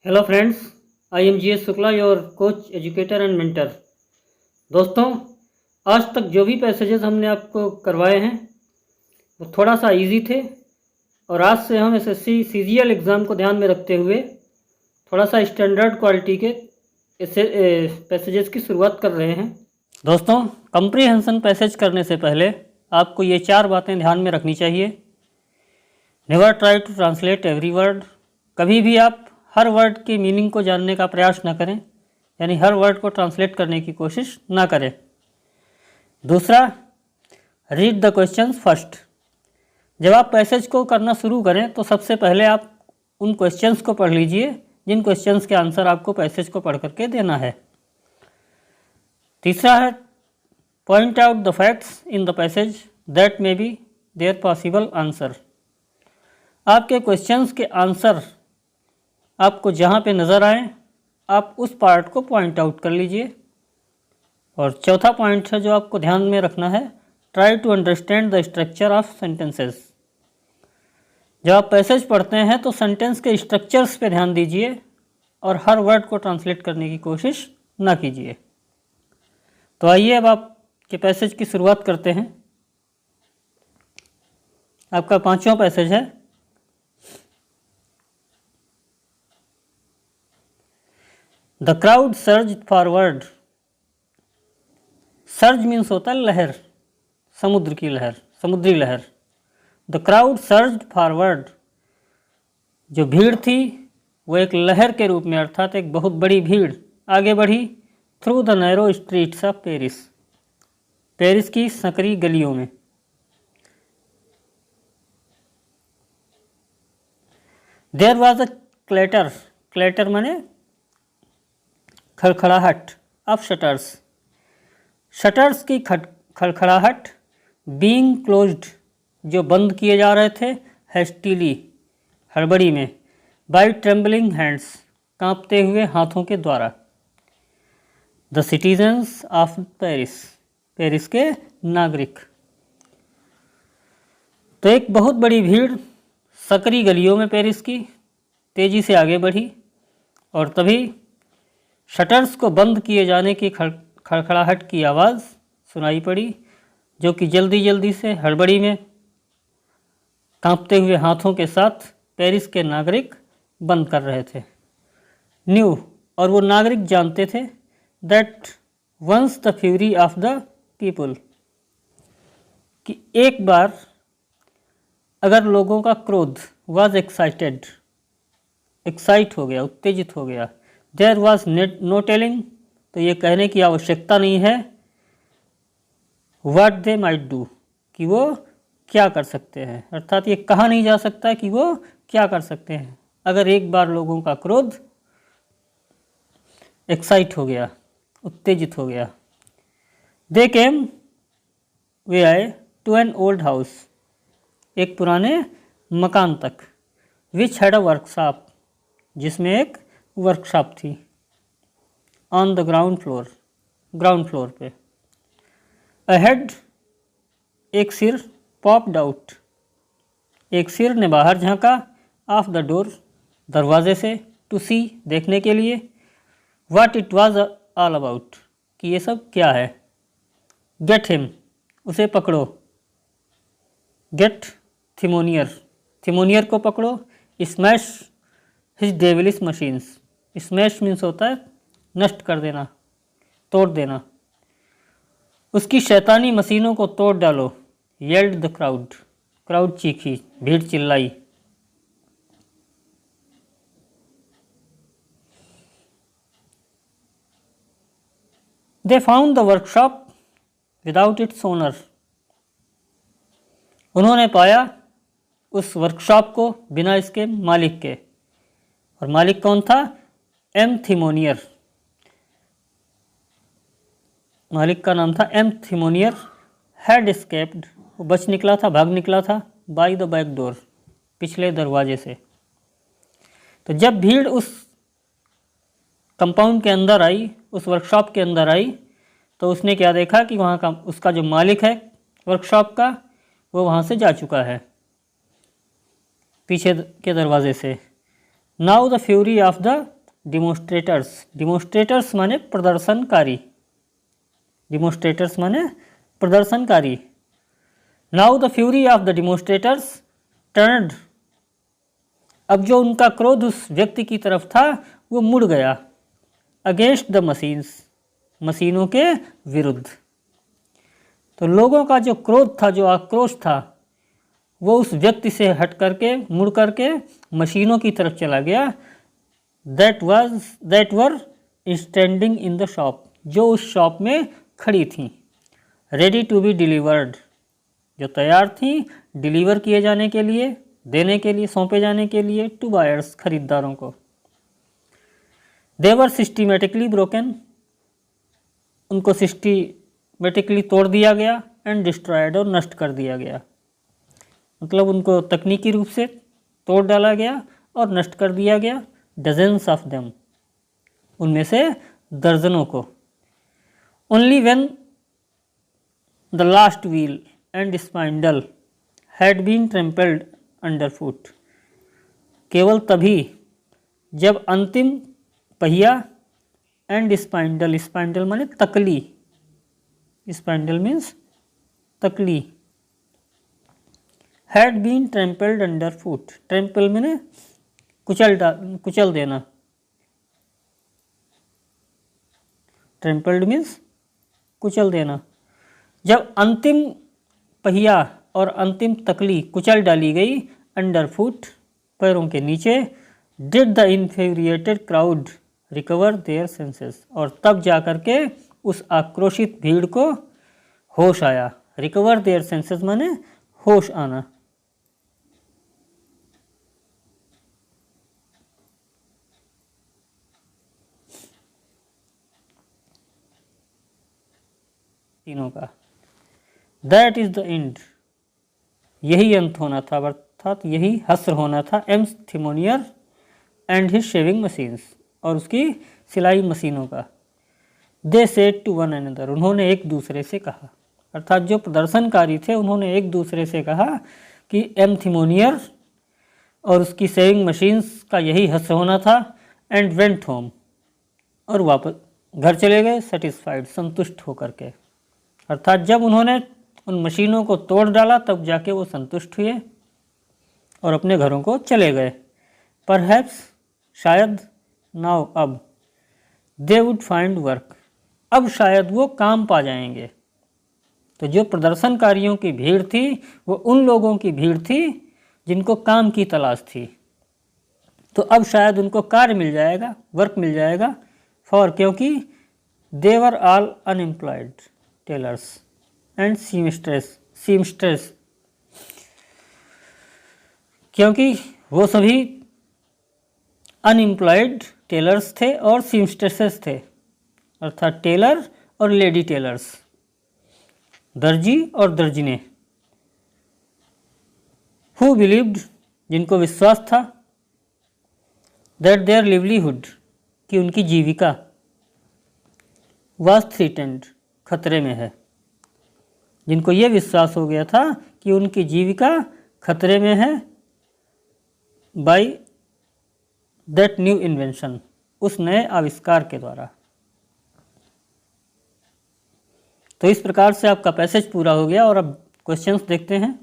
Hello friends, I am G S Shukla, your coach educator and mentor. दोस्तों, आज तक जो भी पैसेजेस हमने आपको करवाए हैं वो थोड़ा सा इजी थे, और आज से हम एसएससी सीजीएल एग्ज़ाम को ध्यान में रखते हुए थोड़ा सा स्टैंडर्ड क्वालिटी के पैसेजेस की शुरुआत कर रहे हैं। दोस्तों, कंप्रीहेंशन पैसेज करने से पहले आपको ये 4 बातें ध्यान में रखनी चाहिए। Never try to translate every word. कभी भी आप हर वर्ड की मीनिंग को जानने का प्रयास न करें, यानी हर वर्ड को ट्रांसलेट करने की कोशिश ना करें। दूसरा, रीड द क्वेश्चंस फर्स्ट। जब आप पैसेज को करना शुरू करें तो सबसे पहले आप उन क्वेश्चंस को पढ़ लीजिए जिन क्वेश्चंस के आंसर आपको पैसेज को पढ़ करके देना है। तीसरा है, point out the facts in the passage that may be their possible answer. आपके क्वेश्चंस के आंसर आपको जहाँ पे नज़र आए आप उस पार्ट को पॉइंट आउट कर लीजिए। और चौथा पॉइंट है जो आपको ध्यान में रखना है, try to understand the structure of sentences. जब आप पैसेज पढ़ते हैं तो सेंटेंस के स्ट्रक्चर्स पे ध्यान दीजिए और हर वर्ड को ट्रांसलेट करने की कोशिश ना कीजिए। तो आइए अब आपके पैसेज की शुरुआत करते हैं। आपका 5वां पैसेज है, the crowd surge forward. Surge means होता है लहर, समुद्र की लहर, समुद्री लहर। The crowd surge forward. जो भीड़ थी वो एक लहर के रूप में, अर्थात एक बहुत बड़ी भीड़ आगे बढ़ी through the narrow streets of Paris. Paris की संकरी गलियों में। There was a clatter. Clatter माने खड़खड़ाहट ऑफ शटर्स। शटर्स की खड़खड़ाहट, बीइंग क्लोज्ड, जो बंद किए जा रहे थे, हेस्टीली, हड़बड़ी में, बाय ट्रेम्बलिंग हैंड्स, कांपते हुए हाथों के द्वारा। The citizens of Paris, Paris के नागरिक। तो एक बहुत बड़ी भीड़ सकरी गलियों में पेरिस की तेज़ी से आगे बढ़ी और तभी शटर्स को बंद किए जाने की खड़खड़ाहट की आवाज़ सुनाई पड़ी, जो कि जल्दी जल्दी से हड़बड़ी में कांपते हुए हाथों के साथ पेरिस के नागरिक बंद कर रहे थे। न्यू, और वो नागरिक जानते थे, that once the fury of the people, कि एक बार अगर लोगों का क्रोध, वाज एक्साइटेड, एक्साइट हो गया, उत्तेजित हो गया, देयर वॉज नो टेलिंग, तो ये कहने की आवश्यकता नहीं है, व्हाट दे माइट डू, कि वो क्या कर सकते हैं। अर्थात ये कहा नहीं जा सकता कि वो क्या कर सकते हैं। अगर एक बार लोगों का क्रोध एक्साइट हो गया, उत्तेजित हो गया। दे केम, वे आए, टू एन ओल्ड हाउस, एक पुराने मकान तक, विच हैड अ वर्कशॉप, जिसमें एक वर्कशॉप थी, on the ground floor, ground floor पे। अहेड, एक सिर, पॉप्ड आउट, एक सिर ने बाहर झांका, ऑफ द डोर, दरवाजे से, टू सी, देखने के लिए, what it was all about, कि ये सब क्या है। गेट हिम, उसे पकड़ो, गेट थिमोनियर, थिमोनियर को पकड़ो, smash his devilish machines, smash means होता है नष्ट कर देना, तोड़ देना, उसकी शैतानी मशीनों को तोड़ डालो। येल्ड द क्राउड, क्राउड चीखी, भीड़ चिल्लाई। They found the workshop without its owner, उन्होंने पाया उस वर्कशॉप को बिना इसके मालिक के। और मालिक कौन था? एम थिमोनियर, मालिक का नाम था एम थिमोनियर। हैड एस्केप्ड, वो बच निकला था, भाग निकला था, बाय द बैक डोर, पिछले दरवाजे से। तो जब भीड़ उस कंपाउंड के अंदर आई, उस वर्कशॉप के अंदर आई, तो उसने क्या देखा कि वहाँ का उसका जो मालिक है वर्कशॉप का, वो वहाँ से जा चुका है पीछे के दरवाजे से। Now the fury of the demonstrators, demonstrators माने प्रदर्शनकारी, डिमोन्स्ट्रेटर्स माने प्रदर्शनकारी। Now the fury of the demonstrators turned, अब जो उनका क्रोध उस व्यक्ति की तरफ था वो मुड़ गया, अगेंस्ट द मशीन्स, मशीनों के विरुद्ध। तो लोगों का जो क्रोध था, जो आक्रोश था, वो उस व्यक्ति से हट करके, मुड़ करके मशीनों की तरफ चला गया। That were standing in the shop, जो उस शॉप में खड़ी थी, रेडी टू बी डिलीवर्ड, जो तैयार थी डिलीवर किए जाने के लिए, देने के लिए, सौंपे जाने के लिए, टू बायर्स, खरीदारों को। दे वर सिस्टमेटिकली ब्रोकन, उनको सिस्टमेटिकली तोड़ दिया गया, एंड डिस्ट्रॉयड, और नष्ट कर दिया गया, मतलब उनको तकनीकी रूप से तोड़ डाला गया और नष्ट कर दिया गया। डजन्स ऑफ देम, उनमें से दर्जनों को। Only when the last wheel and spindle had been trampled under foot, केवल तभी जब अंतिम पहिया एंड स्पाइंडल, स्पाइंडल माने तकली, स्पाइंडल मीन्स तकली, had been trampled under foot, trample माने कुचल देना, ट्रैम्पल्ड मीन्स कुचल देना। जब अंतिम पहिया और अंतिम तकली कुचल डाली गई, अंडर फुट, पैरों के नीचे, did the infuriated crowd recover their senses, और तब जाकर के उस आक्रोशित भीड़ को होश आया। रिकवर देयर सेंसेस माने होश आना। तीनों का। दैट इज द एंड, यही अंत होना था, अर्थात यही हस्र होना था M Thimonnier and his shaving machines, और उसकी सिलाई मशीनों का। They said to one another, उन्होंने एक दूसरे से कहा, अर्थात जो प्रदर्शनकारी थे उन्होंने एक दूसरे से कहा कि एम थिमोनियर और उसकी शेविंग मशीन्स का यही हस्र होना था। एंड वेंट होम, और वापस घर चले गए, सेटिस्फाइड, संतुष्ट होकर के, अर्थात जब उन्होंने उन मशीनों को तोड़ डाला तब जाके वो संतुष्ट हुए और अपने घरों को चले गए। परहैप्स, शायद, नाउ, अब, दे वुड फाइंड वर्क, अब शायद वो काम पा जाएंगे। तो जो प्रदर्शनकारियों की भीड़ थी वो उन लोगों की भीड़ थी जिनको काम की तलाश थी, तो अब शायद उनको कार्य मिल जाएगा, वर्क मिल जाएगा। फॉर, क्योंकि they were all unemployed tailors and seamstress, क्योंकि वो सभी अनएम्प्लॉयड टेलर्स थे और सीमस्ट्रेसेस थे, अर्थात टेलर और लेडी टेलर्स, दर्जी और दर्जिने। हु बिलीव्ड, जिनको विश्वास था, दैट देयर लिवलीहुड, कि उनकी जीविका, वाज थ्रेटेंड, खतरे में है, जिनको ये विश्वास हो गया था कि उनकी जीविका खतरे में है, बाय दैट न्यू इन्वेंशन, उस नए आविष्कार के द्वारा। तो इस प्रकार से आपका पैसेज पूरा हो गया और अब क्वेश्चंस देखते हैं।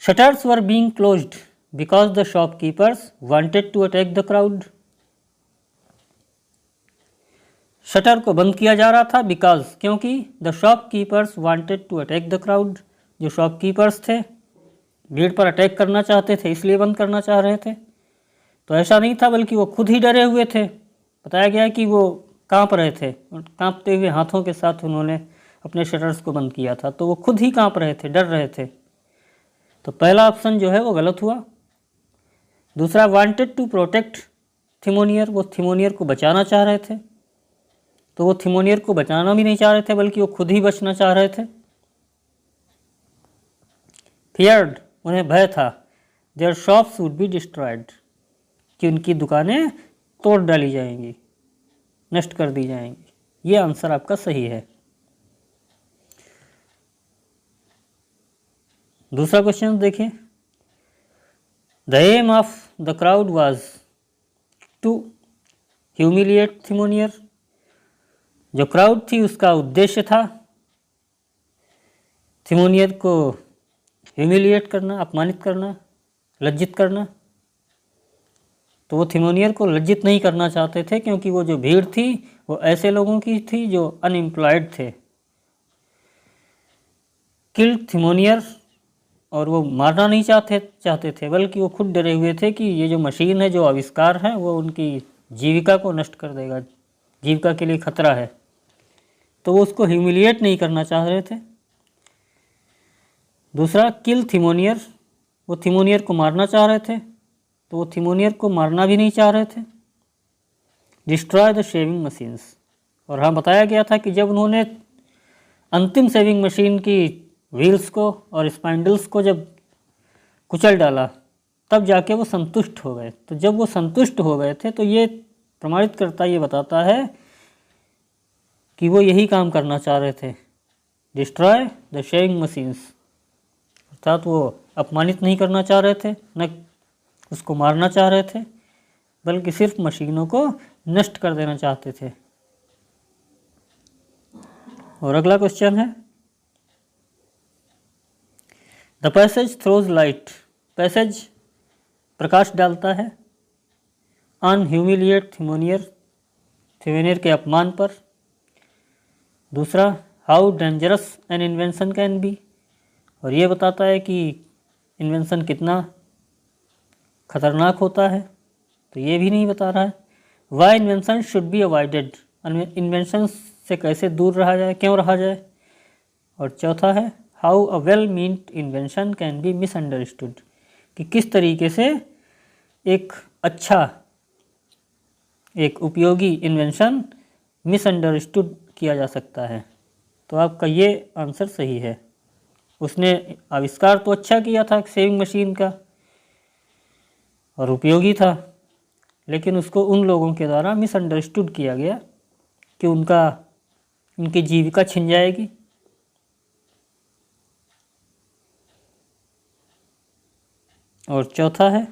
Shutters were being closed because the shopkeepers wanted to attack the crowd, shutter को बंद किया जा रहा था बिकॉज, क्योंकि the shopkeepers wanted to attack the crowd, जो शॉपकीपर्स थे भीड़ पर अटैक करना चाहते थे, इसलिए बंद करना चाह रहे थे। तो ऐसा नहीं था, बल्कि वो खुद ही डरे हुए थे। बताया गया है कि वो कांप रहे थे, कांपते हुए हाथों के साथ उन्होंने अपने शटर्स को बंद किया था, तो वो खुद ही कांप रहे थे, डर रहे थे। तो पहला ऑप्शन जो है वो गलत हुआ। दूसरा, वांटेड टू प्रोटेक्ट थिमोनियर, वो थिमोनियर को बचाना चाह रहे थे, तो वो थिमोनियर को बचाना भी नहीं चाह रहे थे, बल्कि वो खुद ही बचना चाह रहे थे। फियर्ड, उन्हें भय था, their shops would be destroyed, कि उनकी दुकानें तोड़ डाली जाएंगी, नष्ट कर दी जाएंगी। ये आंसर आपका सही है। दूसरा क्वेश्चन देखिए। The aim of the crowd was, to humiliate Thimonnier. जो क्राउड थी उसका उद्देश्य था थिमोनियर को ह्यूमिलिएट करना, अपमानित करना, लज्जित करना। तो वो थिमोनियर को लज्जित नहीं करना चाहते थे, क्योंकि वो जो भीड़ थी वो ऐसे लोगों की थी जो अनएम्प्लॉयड थे। किल्ड थिमोनियर, और वो मारना नहीं चाहते थे, बल्कि वो खुद डरे हुए थे कि ये जो मशीन है, जो आविष्कार है, वो उनकी जीविका को नष्ट कर देगा, जीविका के लिए खतरा है। तो वो उसको ह्यूमिलिएट नहीं करना चाह रहे थे। दूसरा, किल थिमोनियर, वो थिमोनियर को मारना चाह रहे थे, तो वो थिमोनियर को मारना भी नहीं चाह रहे थे। डिस्ट्रॉय द शेविंग मशीन्स, और हाँ बताया गया था कि जब उन्होंने अंतिम शेविंग मशीन की व्हील्स को और स्पाइंडल्स को जब कुचल डाला, तब जाके वो संतुष्ट हो गए। तो जब वो संतुष्ट हो गए थे, तो ये प्रमाणित करता, ये बताता है कि वो यही काम करना चाह रहे थे, डिस्ट्रॉय द शेविंग मशीन्स, अर्थात वो अपमानित नहीं करना चाह रहे थे, न उसको मारना चाह रहे थे, बल्कि सिर्फ मशीनों को नष्ट कर देना चाहते थे। और अगला क्वेश्चन है, the passage throws light, passage प्रकाश डालता है, ऑन ह्यूमिलिएट थिमोनियर, थिमोनियर के अपमान पर। दूसरा, how dangerous an invention can be, और ये बताता है कि इन्वेंशन कितना खतरनाक होता है, तो ये भी नहीं बता रहा है। Why invention should be avoided, invention से कैसे दूर रहा जाए, क्यों रहा जाए। और चौथा है, how a well meant invention can B misunderstood, कि किस तरीके से एक अच्छा, एक उपयोगी इन्वेंशन मिसअंडरस्टूड किया जा सकता है। तो आपका ये आंसर सही है। उसने आविष्कार तो अच्छा किया था सेविंग मशीन का, और उपयोगी था, लेकिन उसको उन लोगों के द्वारा मिसअंडरस्टूड किया गया कि उनकी जीविका छिन जाएगी। और चौथा है,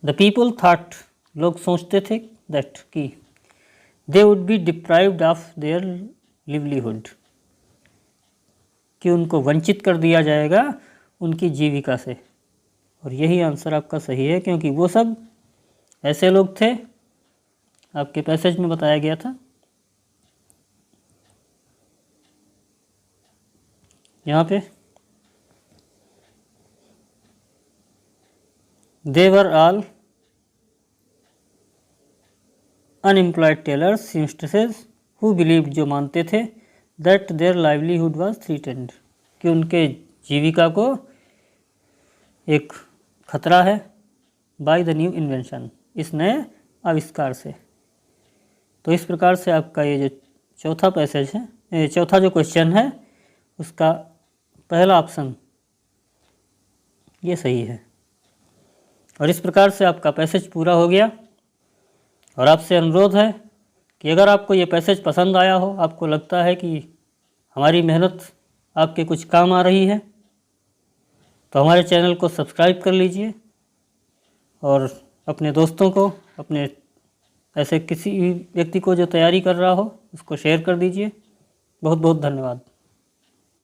द पीपल थॉट, लोग सोचते थे, दैट कि they would be deprived of their livelihood, कि उनको वंचित कर दिया जाएगा उनकी जीविका से। और यही आंसर आपका सही है, क्योंकि वो सब ऐसे लोग थे, आपके पैसेज में बताया गया था। यहाँ पे they were all unemployed tailors seamstresses who believed, जो मानते थे, that their livelihood was threatened, कि उनके जीविका को एक खतरा है, बाय द न्यू इन्वेंशन, इस नए आविष्कार से। तो इस प्रकार से आपका ये जो चौथा पैसेज है, चौथा जो क्वेश्चन है, उसका पहला ऑप्शन ये सही है। और इस प्रकार से आपका पैसेज पूरा हो गया। और आपसे अनुरोध है कि अगर आपको ये पैसेज पसंद आया हो, आपको लगता है कि हमारी मेहनत आपके कुछ काम आ रही है, तो हमारे चैनल को सब्सक्राइब कर लीजिए, और अपने दोस्तों को, अपने ऐसे किसी भी व्यक्ति को जो तैयारी कर रहा हो, उसको शेयर कर दीजिए। बहुत बहुत धन्यवाद।